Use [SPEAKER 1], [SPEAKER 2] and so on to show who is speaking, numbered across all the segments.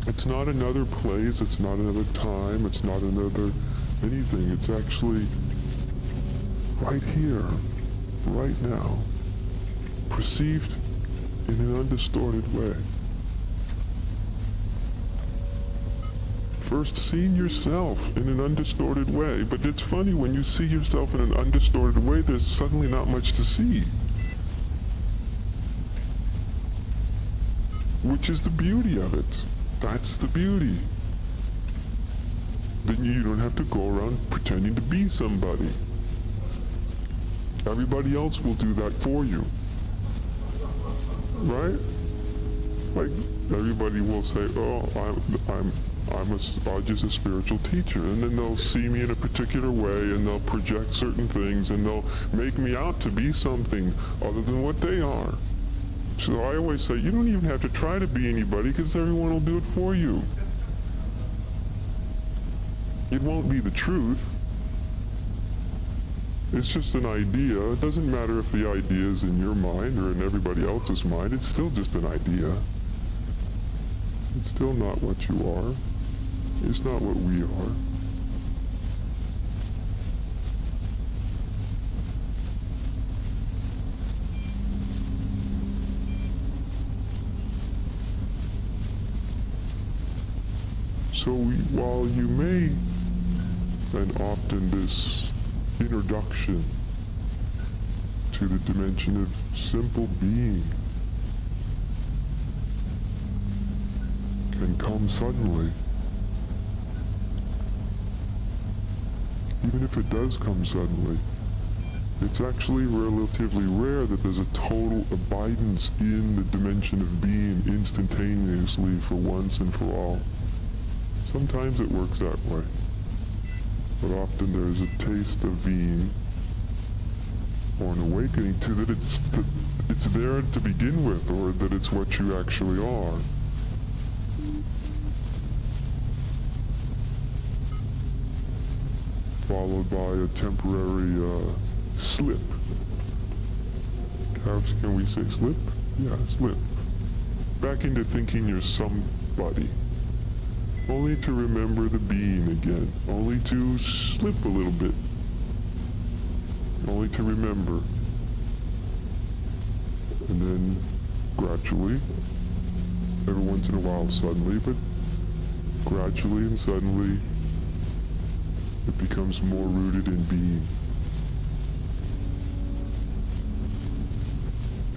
[SPEAKER 1] It's not another place, it's not another time, it's not another anything. It's actually right here, right now, perceived in an undistorted way. First, seeing yourself in an undistorted way, but it's funny, when you see yourself in an undistorted way, there's suddenly not much to see. Which is the beauty of it. That's the beauty. Then you don't have to go around pretending to be somebody. Everybody else will do that for you. Right? Like, everybody will say, oh, I'm just a spiritual teacher, and then they'll see me in a particular way, and they'll project certain things, and they'll make me out to be something other than what they are. So I always say, you don't even have to try to be anybody, because everyone will do it for you. It won't be the truth. It's just an idea. It doesn't matter if the idea is in your mind or in everybody else's mind. It's still just an idea. It's still not what you are. It's not what we are. So while you may, and often this introduction to the dimension of simple being can come suddenly, even if it does come suddenly, it's actually relatively rare that there's a total abidance in the dimension of being instantaneously for once and for all. Sometimes it works that way, but often there's a taste of being, or an awakening to that it's there to begin with, or that it's what you actually are. Followed by a temporary slip. Can we say slip? Yeah, slip. Back into thinking you're somebody. Only to remember the being again. Only to slip a little bit. Only to remember. And then gradually, every once in a while suddenly, but gradually and suddenly, it becomes more rooted in being.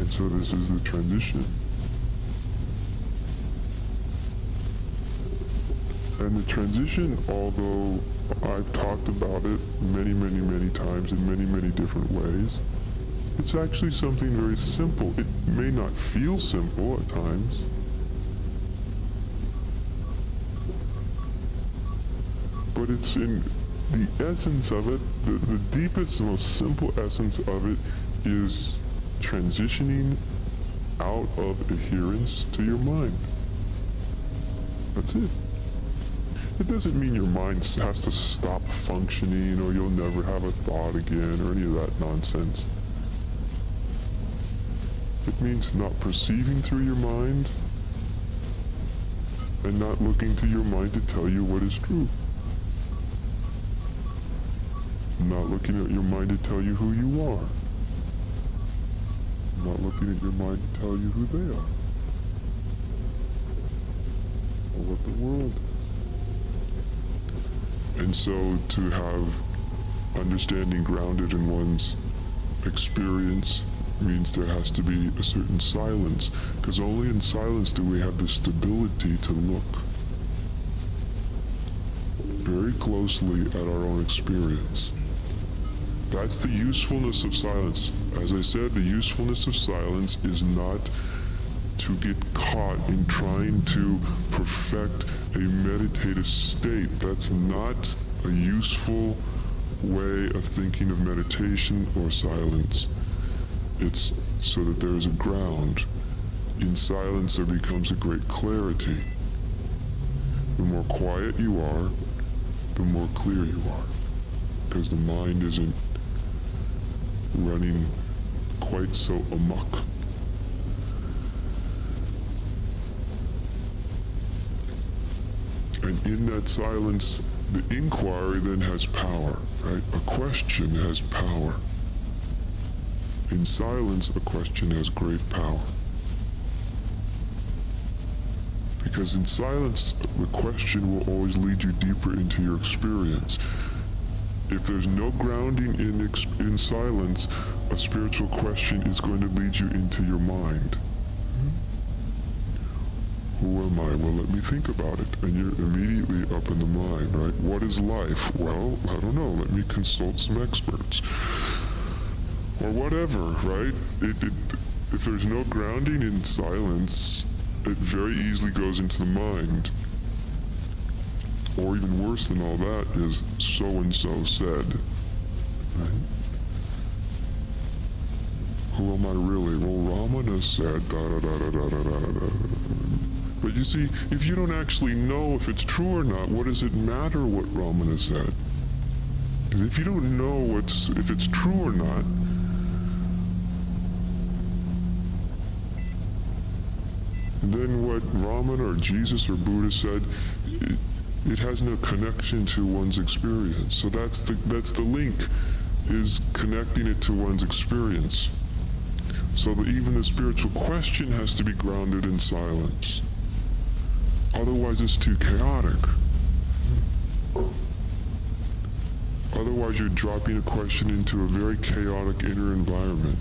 [SPEAKER 1] And so this is the transition. And the transition, although I've talked about it many, many, many times in many, many different ways, it's actually something very simple. It may not feel simple at times, but it's in the essence of it, the deepest, most simple essence of it is transitioning out of adherence to your mind. That's it. It doesn't mean your mind has to stop functioning or you'll never have a thought again or any of that nonsense. It means not perceiving through your mind and not looking to your mind to tell you what is true. Not looking at your mind to tell you who you are. Not looking at your mind to tell you who they are. Or what the world is. And so to have understanding grounded in one's experience means there has to be a certain silence, because only in silence do we have the stability to look very closely at our own experience. That's the usefulness of silence. As I said, the usefulness of silence is not to get caught in trying to perfect a meditative state. That's not a useful way of thinking of meditation or silence. It's so that there is a ground. In silence there becomes a great clarity. The more quiet you are, the more clear you are, because the mind isn't running quite so amok. And in that silence, the inquiry then has power, right? A question has power. In silence, a question has great power. Because in silence, the question will always lead you deeper into your experience. If there's no grounding in silence, a spiritual question is going to lead you into your mind. Who am I? Well, let me think about it. And you're immediately up in the mind, right? What is life? Well, I don't know. Let me consult some experts. Or whatever, right? If there's no grounding in silence, it very easily goes into the mind. Or even worse than all that is so-and-so said, right? Who am I really? Well, Ramana said da-da-da-da-da-da-da-da. But you see, if you don't actually know if it's true or not, what does it matter what Ramana said? Because if you don't know if it's true or not, then what Ramana or Jesus or Buddha said, it has no connection to one's experience. So that's the link, is connecting it to one's experience. So that even the spiritual question has to be grounded in silence. Otherwise it's too chaotic. Otherwise you're dropping a question into a very chaotic inner environment.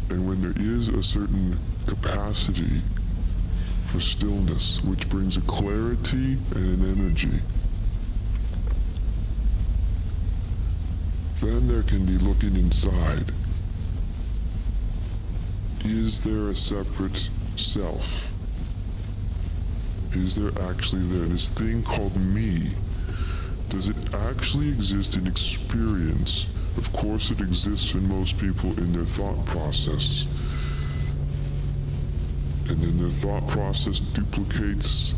[SPEAKER 1] And when there is a certain capacity for stillness, which brings a clarity and an energy, then there can be looking inside. Is there a separate self? Is there actually this thing called me? Does it actually exist in experience? Of course it exists in most people in their thought process. And then their thought process duplicates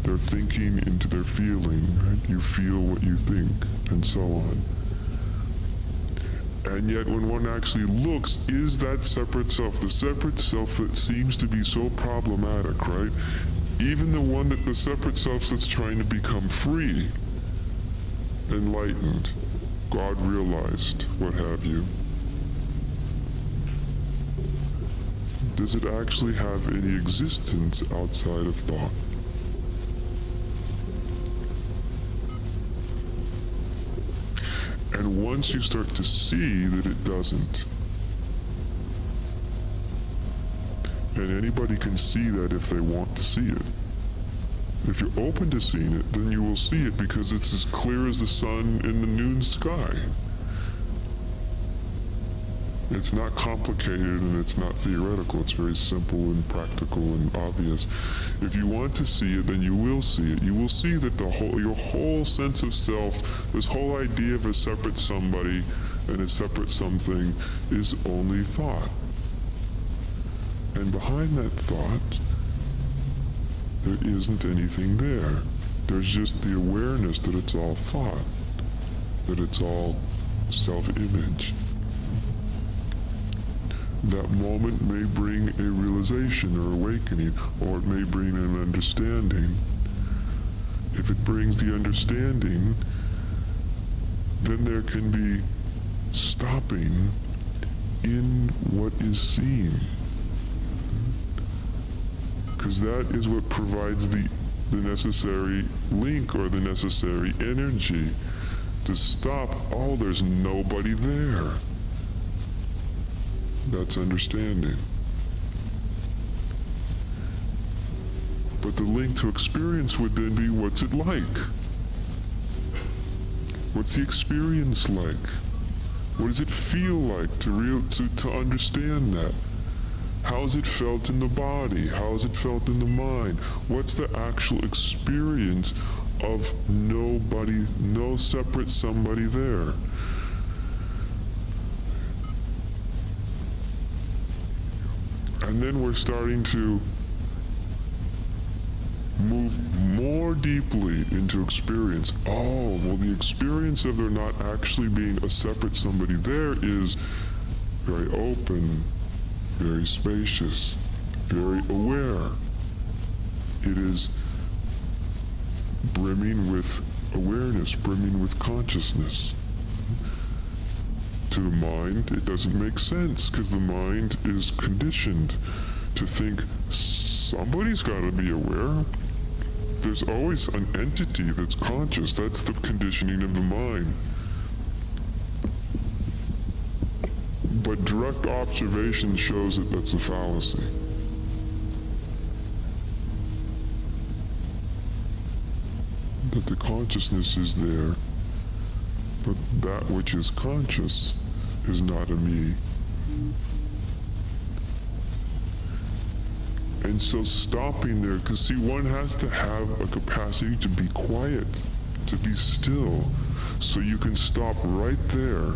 [SPEAKER 1] their thinking into their feeling, right? You feel what you think, and so on. And yet when one actually looks, is that separate self, the separate self that seems to be so problematic, right? Even the separate self that's trying to become free, enlightened, God realized, what have you. Does it actually have any existence outside of thought? And once you start to see that it doesn't, and anybody can see that if they want to see it. If you're open to seeing it, then you will see it because it's as clear as the sun in the noon sky. It's not complicated and it's not theoretical. It's very simple and practical and obvious. If you want to see it, then you will see it. You will see that your whole sense of self, this whole idea of a separate somebody and a separate something is only thought. And behind that thought, there isn't anything there. There's just the awareness that it's all thought, that it's all self-image. That moment may bring a realization or awakening, or it may bring an understanding. If it brings the understanding, then there can be stopping in what is seen. Because that is what provides the necessary link or the necessary energy to stop. Oh, there's nobody there. That's understanding. But the link to experience would then be, what's it like? What's the experience like? What does it feel like to understand that? How is it felt in the body? How is it felt in the mind? What's the actual experience of nobody, no separate somebody there? And then we're starting to move more deeply into experience. Oh, well, the experience of there not actually being a separate somebody there is very open, very spacious, very aware. It is brimming with awareness, brimming with consciousness. To the mind, it doesn't make sense because the mind is conditioned to think somebody's got to be aware. There's always an entity that's conscious. That's the conditioning of the mind. But direct observation shows that that's a fallacy. That the consciousness is there, but that which is conscious is not a me. And so stopping there, because see, one has to have a capacity to be quiet, to be still, so you can stop right there,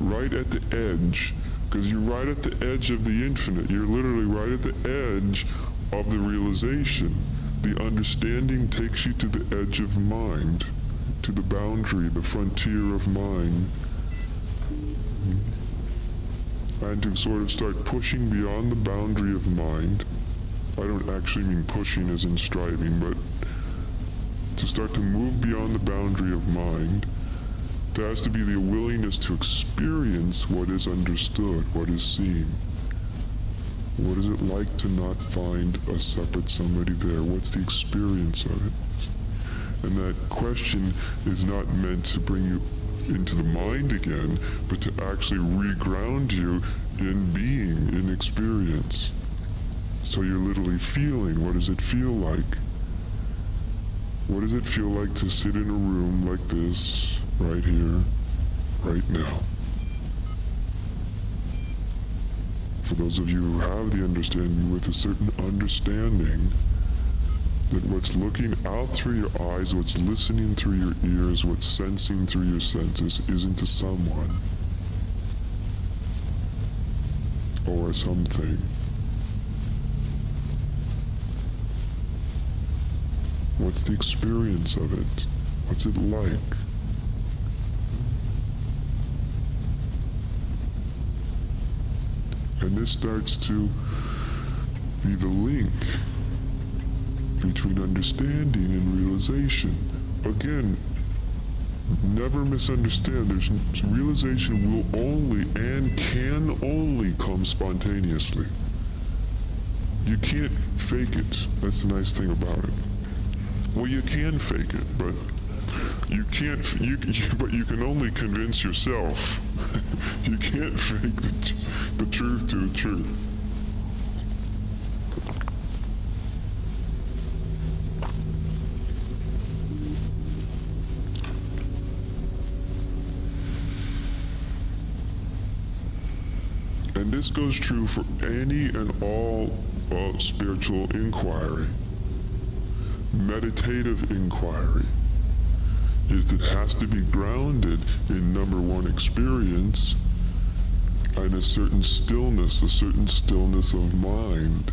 [SPEAKER 1] right at the edge, because you're right at the edge of the infinite. You're literally right at the edge of the realization. The understanding takes you to the edge of mind, to the boundary, the frontier of mind. And to sort of start pushing beyond the boundary of mind. I don't actually mean pushing as in striving, but to start to move beyond the boundary of mind, there has to be the willingness to experience what is understood, what is seen. What is it like to not find a separate somebody there? What's the experience of it? And that question is not meant to bring you into the mind again, but to actually reground you in being, in experience. So you're literally feeling, what does it feel like? What does it feel like to sit in a room like this, right here, right now? For those of you who have the understanding, with a certain understanding that what's looking out through your eyes, what's listening through your ears, what's sensing through your senses isn't a someone or a something. What's the experience of it? What's it like? And this starts to be the link between understanding and realization. Again, never misunderstand. Realization will only and can only come spontaneously. You can't fake it. That's the nice thing about it. Well, you can fake it, but you can't. But you can only convince yourself. You can't fake the truth to the truth. And this goes true for any and all spiritual inquiry. Meditative inquiry is it has to be grounded in number one experience and a certain stillness of mind.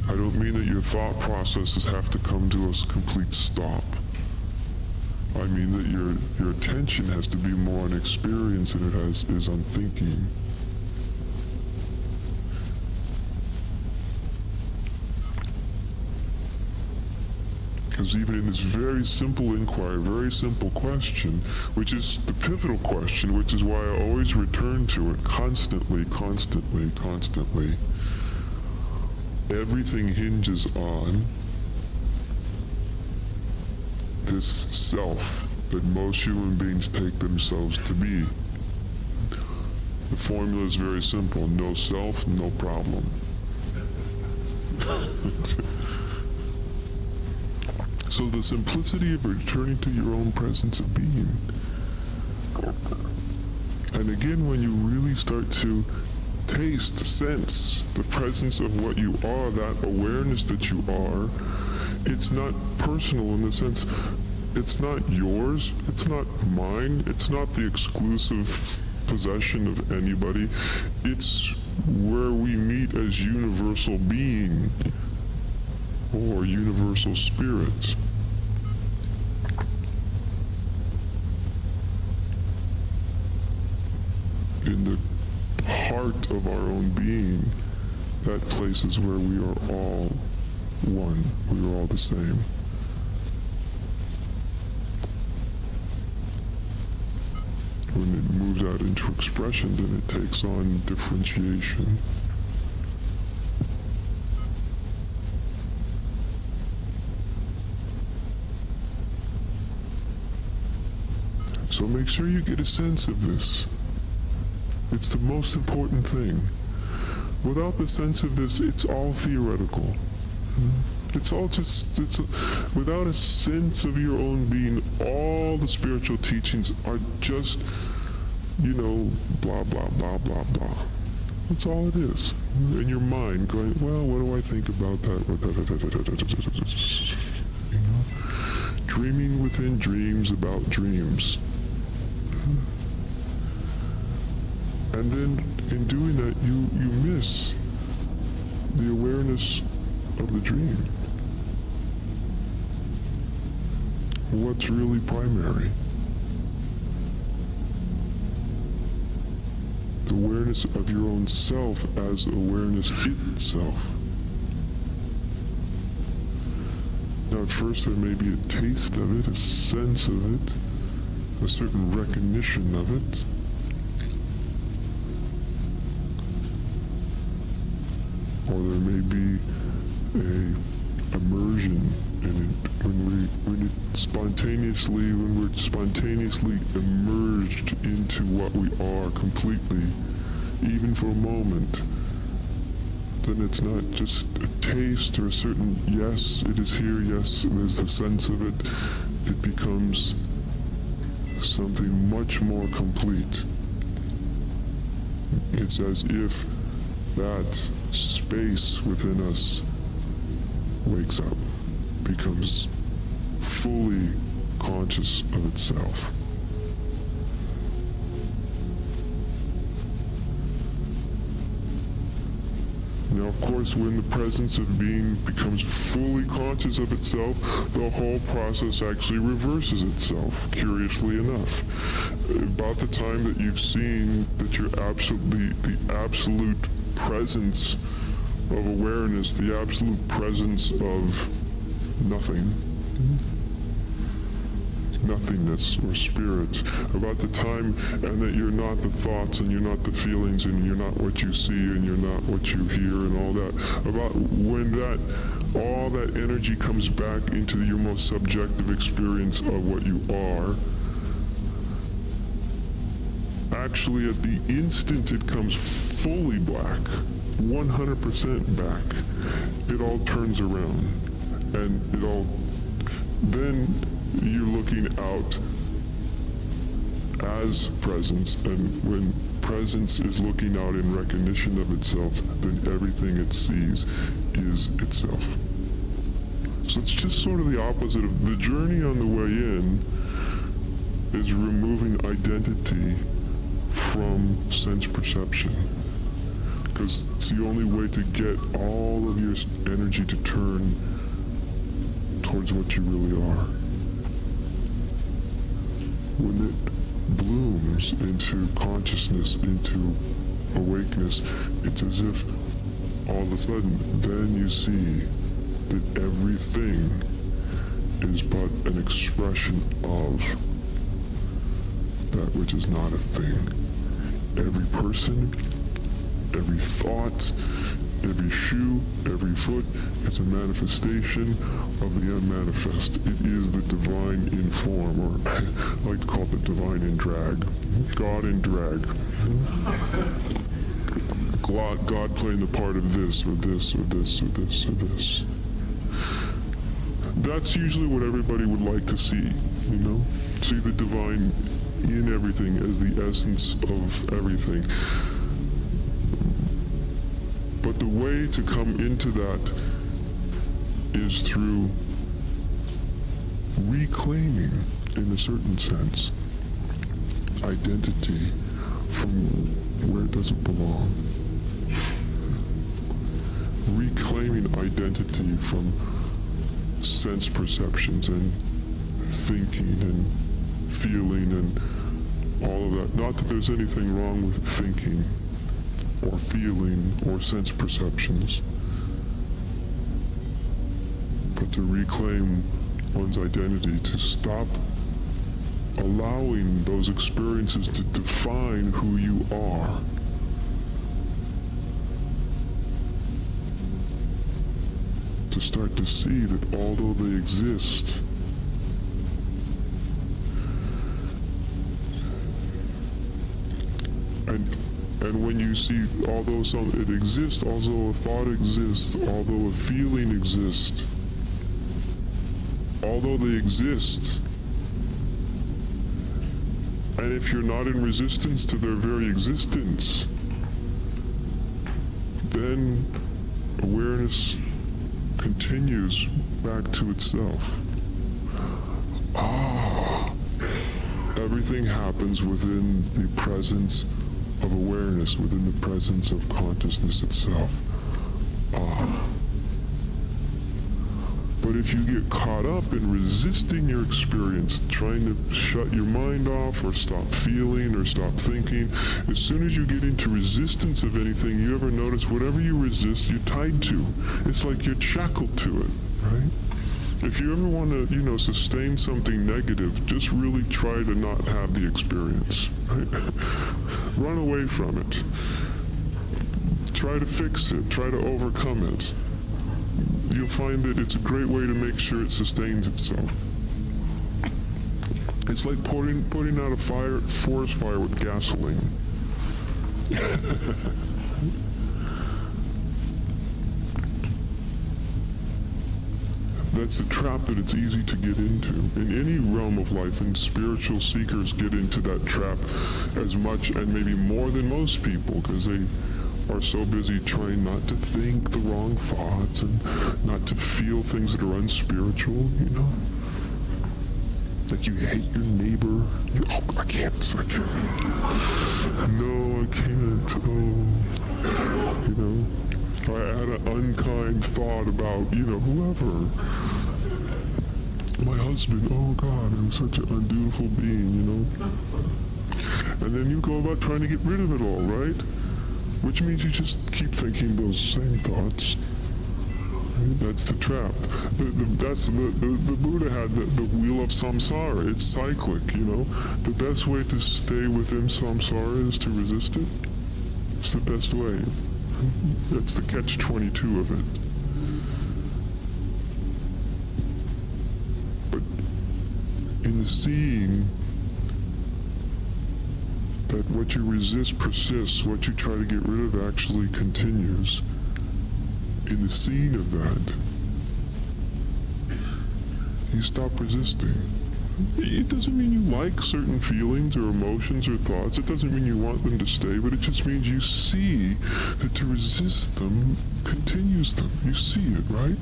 [SPEAKER 1] I don't mean that your thought processes have to come to a complete stop. I mean that your attention has to be more on experience than it is on thinking. Because even in this very simple inquiry, very simple question, which is the pivotal question, which is why I always return to it constantly, everything hinges on this self that most human beings take themselves to be. The formula is very simple. No self, no problem. So the simplicity of returning to your own presence of being. And again, when you really start to taste, sense the presence of what you are, that awareness that you are, it's not personal in the sense, it's not yours, it's not mine, it's not the exclusive possession of anybody. It's where we meet as universal being. or universal spirit. In the heart of our own being, that place is where we are all one, we are all the same. When it moves out into expression, then it takes on differentiation. So make sure you get a sense of this. It's the most important thing. Without the sense of this, it's all theoretical. It's all just, without a sense of your own being, all the spiritual teachings are just, blah, blah, blah, blah, blah. That's all it is. In your mind going, well, what do I think about that? Dreaming within dreams about dreams. And then in doing that, you miss the awareness of the dream. What's really primary? The awareness of your own self as awareness itself. Now at first there may be a taste of it, a sense of it, a certain recognition of it. Or there may be a immersion in it when we're spontaneously immersed into what we are completely, even for a moment. Then it's not just a taste or a certain yes, it is here, yes, there's the sense of it. It becomes something much more complete. It's as if that space within us wakes up, becomes fully conscious of itself. Now, of course, when the presence of being becomes fully conscious of itself, the whole process actually reverses itself, curiously enough. About the time that you've seen that you're the absolute presence of awareness, the absolute presence of nothing, nothingness or spirit, about the time, and that you're not the thoughts and you're not the feelings and you're not what you see and you're not what you hear and all that, about when all that energy comes back into your most subjective experience of what you are. Actually, at the instant it comes fully black, 100% back, it all turns around, and then you're looking out as presence, and when presence is looking out in recognition of itself, then everything it sees is itself. So it's just sort of the opposite of the journey on the way in is removing identity from sense perception, because it's the only way to get all of your energy to turn towards what you really are. When it blooms into consciousness, into awakeness, it's as if all of a sudden then you see that everything is but an expression of that which is not a thing. Every person, every thought, every shoe, every foot, it's a manifestation of the unmanifest. It is the divine in form, or I like to call it the divine in drag. God in drag. God playing the part of this, or this, or this, or this, or this. That's usually what everybody would like to see, See the divine in everything as the essence of everything. But the way to come into that is through reclaiming, in a certain sense, identity from where it doesn't belong. Reclaiming identity from sense perceptions and thinking and feeling and all of that. Not that there's anything wrong with thinking or feeling or sense perceptions, but to reclaim one's identity, to stop allowing those experiences to define who you are. To start to see that although they exist, and when you see, although it exists, although a thought exists, although a feeling exists, although they exist, and if you're not in resistance to their very existence, then awareness continues back to itself. Everything happens within the presence of awareness, within the presence of consciousness itself. But if you get caught up in resisting your experience, trying to shut your mind off or stop feeling or stop thinking, as soon as you get into resistance of anything, you ever notice whatever you resist, you're tied to. It's like you're shackled to it, right? If you ever want to, sustain something negative, just really try to not have the experience, right? Run away from it. Try to fix it. Try to overcome it. You'll find that it's a great way to make sure it sustains itself. It's like putting out a forest fire with gasoline. That's the trap that it's easy to get into. In any realm of life, and spiritual seekers get into that trap as much and maybe more than most people, because they are so busy trying not to think the wrong thoughts and not to feel things that are unspiritual, Like you hate your neighbor. I can't. No, I can't. I had an unkind thought about, whoever. My husband, oh God, I'm such an undutiful being, And then you go about trying to get rid of it all, right? Which means you just keep thinking those same thoughts. Right? That's the trap. The Buddha had the wheel of samsara. It's cyclic, The best way to stay within samsara is to resist it. It's the best way. That's the catch-22 of it. But in the seeing that what you resist persists, what you try to get rid of actually continues, in the seeing of that, you stop resisting. It doesn't mean you like certain feelings or emotions or thoughts. It doesn't mean you want them to stay, but it just means you see that to resist them continues them. You see it, right?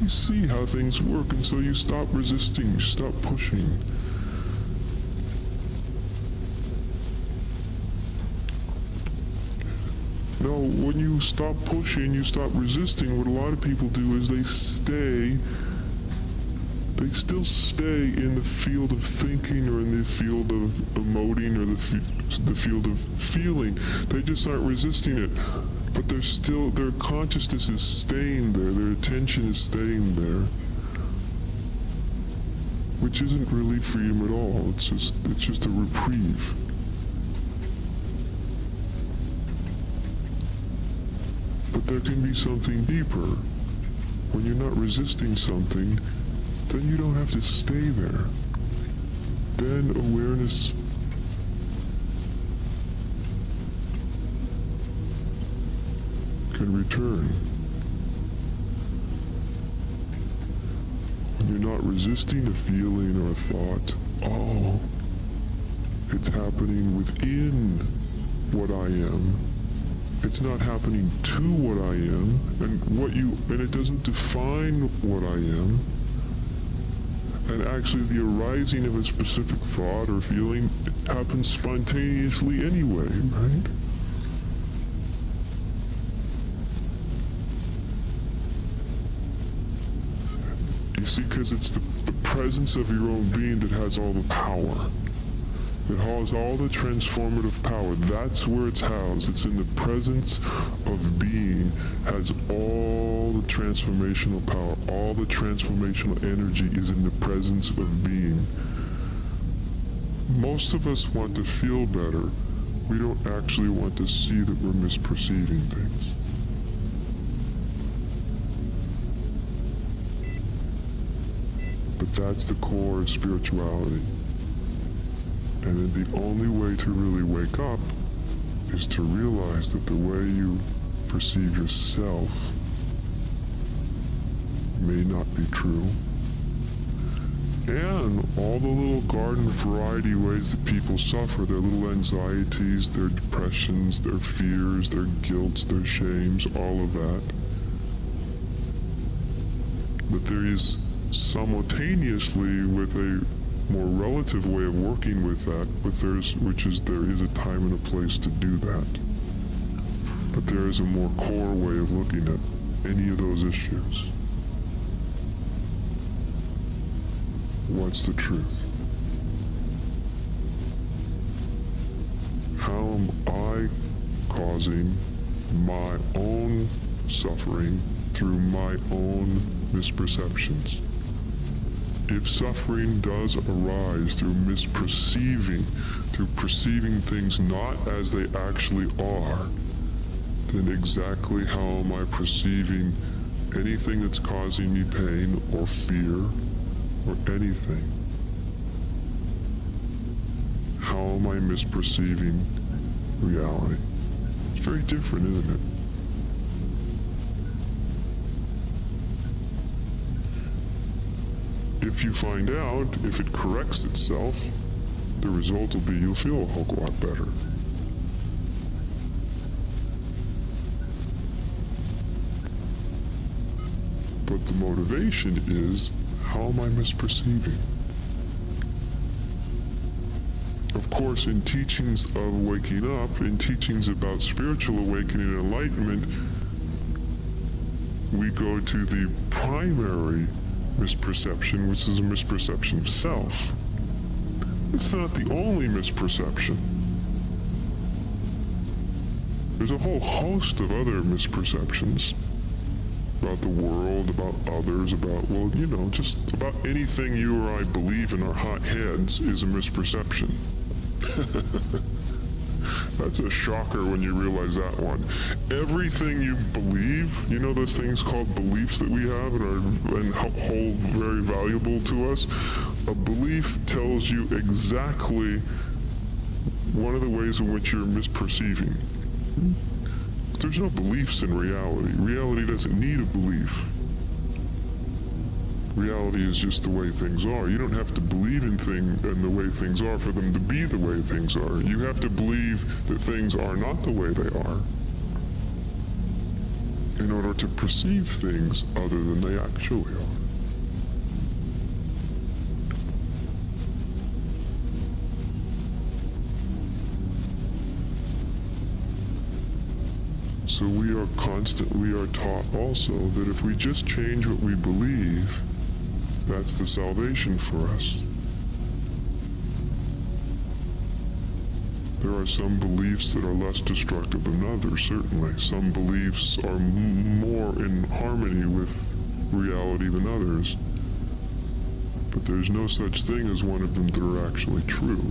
[SPEAKER 1] You see how things work, and so you stop resisting, you stop pushing. No, when you stop pushing, you stop resisting, what a lot of people do is they still stay in the field of thinking or in the field of emoting or the field of feeling. They just aren't resisting it. But their consciousness is staying there, their attention is staying there. Which isn't really freedom at all, it's just a reprieve. But there can be something deeper. When you're not resisting something, then you don't have to stay there. Then awareness can return. When you're not resisting a feeling or a thought, it's happening within what I am. It's not happening to what I am, and it doesn't define what I am. And actually the arising of a specific thought or feeling happens spontaneously anyway, right? You see, because it's the presence of your own being that has all the power. It has all the transformative power. That's where it's housed. It's in the presence of being, has all the transformational power. All the transformational energy is in the presence of being. Most of us want to feel better. We don't actually want to see that we're misperceiving things. But that's the core of spirituality. And then the only way to really wake up is to realize that the way you perceive yourself may not be true. And all the little garden variety ways that people suffer, their little anxieties, their depressions, their fears, their guilts, their shames, all of that. That there is simultaneously with a more relative way of working with that, which is there is a time and a place to do that. But there is a more core way of looking at any of those issues. What's the truth? How am I causing my own suffering through my own misperceptions? If suffering does arise through misperceiving, through perceiving things not as they actually are, then exactly how am I perceiving anything that's causing me pain or fear or anything? How am I misperceiving reality? It's very different, isn't it? If you find out, if it corrects itself, the result will be you'll feel a whole lot better. But the motivation is, how am I misperceiving? Of course, in teachings of waking up, in teachings about spiritual awakening and enlightenment, we go to the primary misperception, which is a misperception of self. It's not the only misperception. There's a whole host of other misperceptions about the world, about others, about, well, you know, just about anything you or I believe in our hot heads is a misperception. That's a shocker when you realize that one. Everything you believe, you know those things called beliefs that we have and hold very valuable to us? A belief tells you exactly one of the ways in which you're misperceiving. There's no beliefs in reality. Reality doesn't need a belief. Reality is just the way things are. You don't have to believe in the way things are for them to be the way things are. You have to believe that things are not the way they are in order to perceive things other than they actually are. So we are taught also that if we just change what we believe, that's the salvation for us. There are some beliefs that are less destructive than others, certainly. Some beliefs are more in harmony with reality than others. But there's no such thing as one of them that are actually true.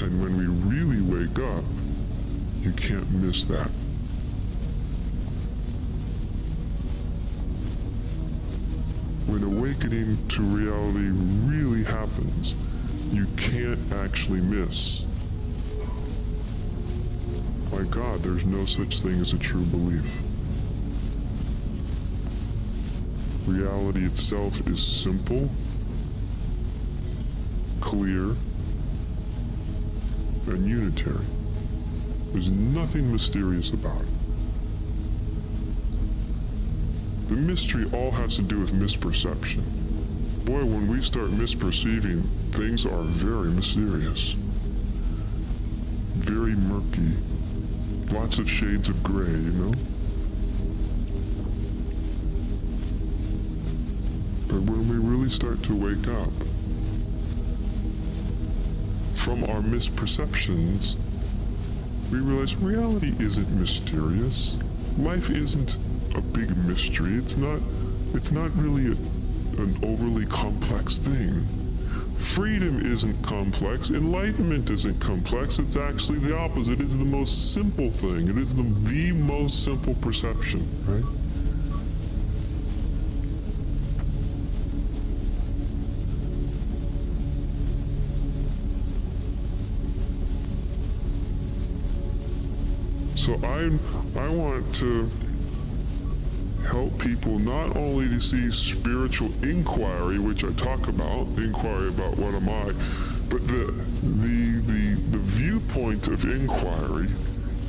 [SPEAKER 1] And when we really wake up, you can't miss that. When awakening to reality really happens, you can't actually miss. My God, there's no such thing as a true belief. Reality itself is simple, clear, and unitary. There's nothing mysterious about it. The mystery all has to do with misperception. Boy, when we start misperceiving, things are very mysterious. Very murky. Lots of shades of gray, you know? But when we really start to wake up from our misperceptions, we realize reality isn't mysterious. Life isn't a big mystery. It's not really an overly complex thing. Freedom isn't complex. Enlightenment isn't complex. It's actually the opposite. It's the most simple thing. It is the most simple perception, right? So I want to help people not only to see spiritual inquiry, which I talk about, inquiry about what am I, but the viewpoint of inquiry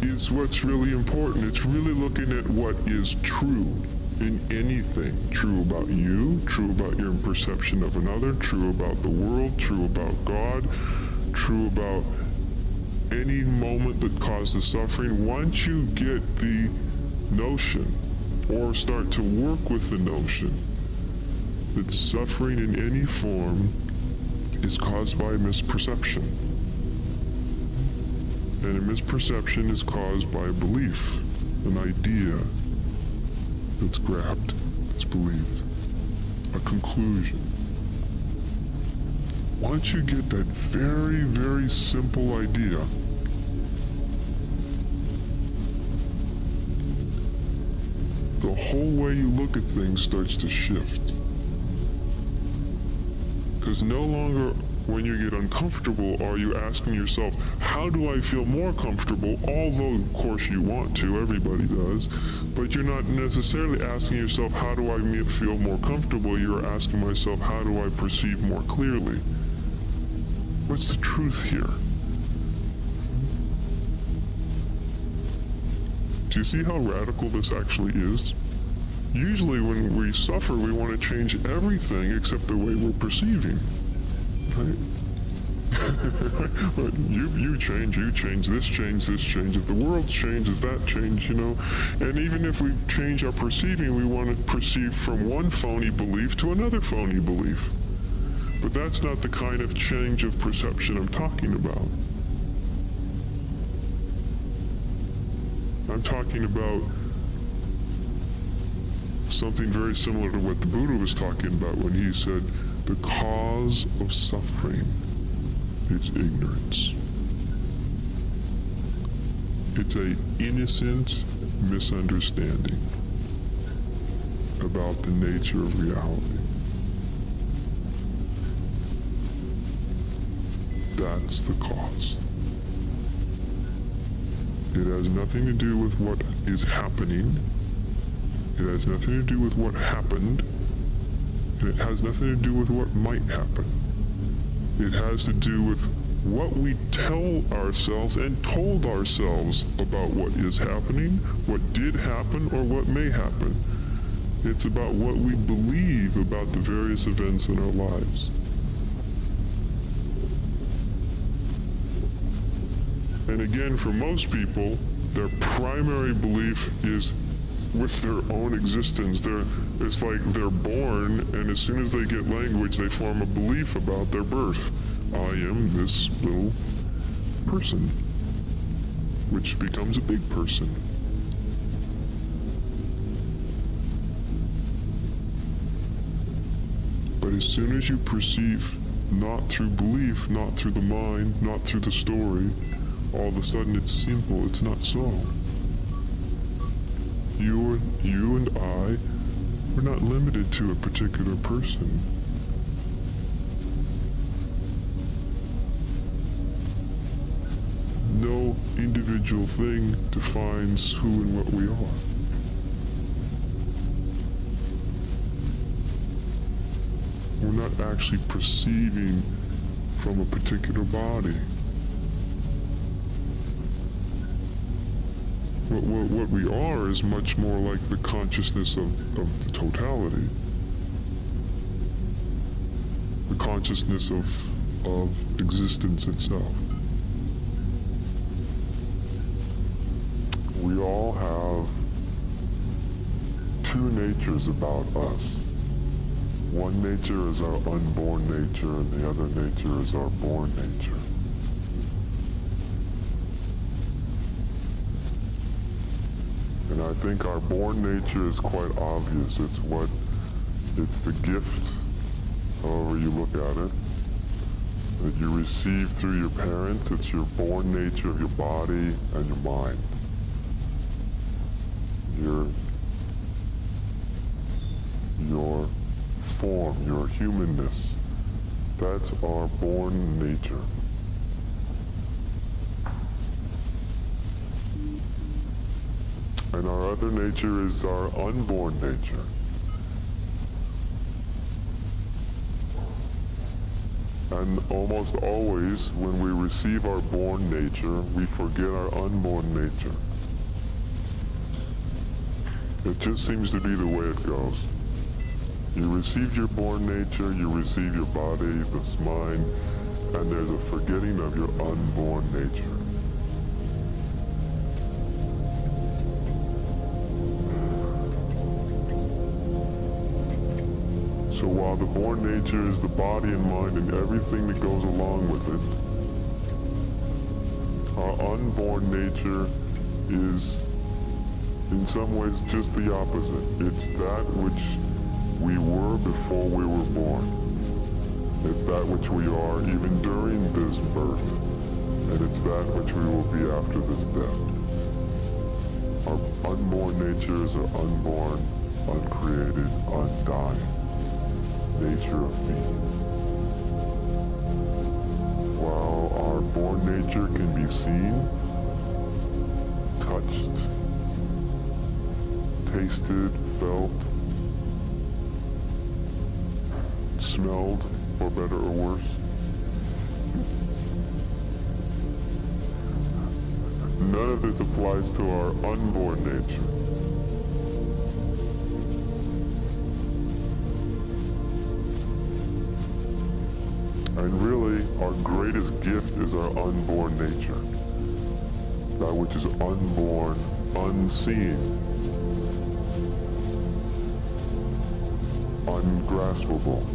[SPEAKER 1] is what's really important. It's really looking at what is true in anything. True about you, true about your perception of another, true about the world, true about God, true about any moment that causes suffering. Once you get the notion, or start to work with the notion, that suffering in any form is caused by a misperception. And a misperception is caused by a belief, an idea that's grabbed, that's believed, a conclusion. Once you get that very, very simple idea, the whole way you look at things starts to shift. Because no longer, when you get uncomfortable, are you asking yourself, how do I feel more comfortable? Although, of course, you want to, everybody does, but you're not necessarily asking yourself, how do I feel more comfortable? You're asking myself, how do I perceive more clearly? What's the truth here? Do you see how radical this actually is? Usually when we suffer, we want to change everything except the way we're perceiving, right? But you change, this change, if the world changes, that change, you know? And even if we change our perceiving, we want to perceive from one phony belief to another phony belief. But that's not the kind of change of perception I'm talking about. I'm talking about something very similar to what the Buddha was talking about when he said, the cause of suffering is ignorance. It's an innocent misunderstanding about the nature of reality. That's the cause. It has nothing to do with what is happening. It has nothing to do with what happened. And it has nothing to do with what might happen. It has to do with what we tell ourselves and told ourselves about what is happening, what did happen, or what may happen. It's about what we believe about the various events in our lives. And again, for most people, their primary belief is with their own existence. It's like they're born, and as soon as they get language, they form a belief about their birth. I am this little person, which becomes a big person. But as soon as you perceive, not through belief, not through the mind, not through the story, all of a sudden it's simple. It's not so. You and I, we're not limited to a particular person. No individual thing defines who and what we are. We're not actually perceiving from a particular body. What we are is much more like the consciousness of the totality. The consciousness of existence itself. We all have two natures about us. One nature is our unborn nature, and the other nature is our born nature. And I think our born nature is quite obvious. It's the gift, however you look at it, that you receive through your parents. It's your born nature of your body and your mind. Your form, your humanness. That's our born nature. And our other nature is our unborn nature. And almost always, when we receive our born nature, we forget our unborn nature. It just seems to be the way it goes. You receive your born nature, you receive your body, this mind, and there's a forgetting of your unborn nature. So while the born nature is the body and mind and everything that goes along with it, our unborn nature is in some ways just the opposite. It's that which we were before we were born. It's that which we are even during this birth, and it's that which we will be after this death. Our unborn nature is our unborn, uncreated, undying nature of being. While our born nature can be seen, touched, tasted, felt, smelled, for better or worse, none of this applies to our unborn nature. And really, our greatest gift is our unborn nature. That which is unborn, unseen, ungraspable.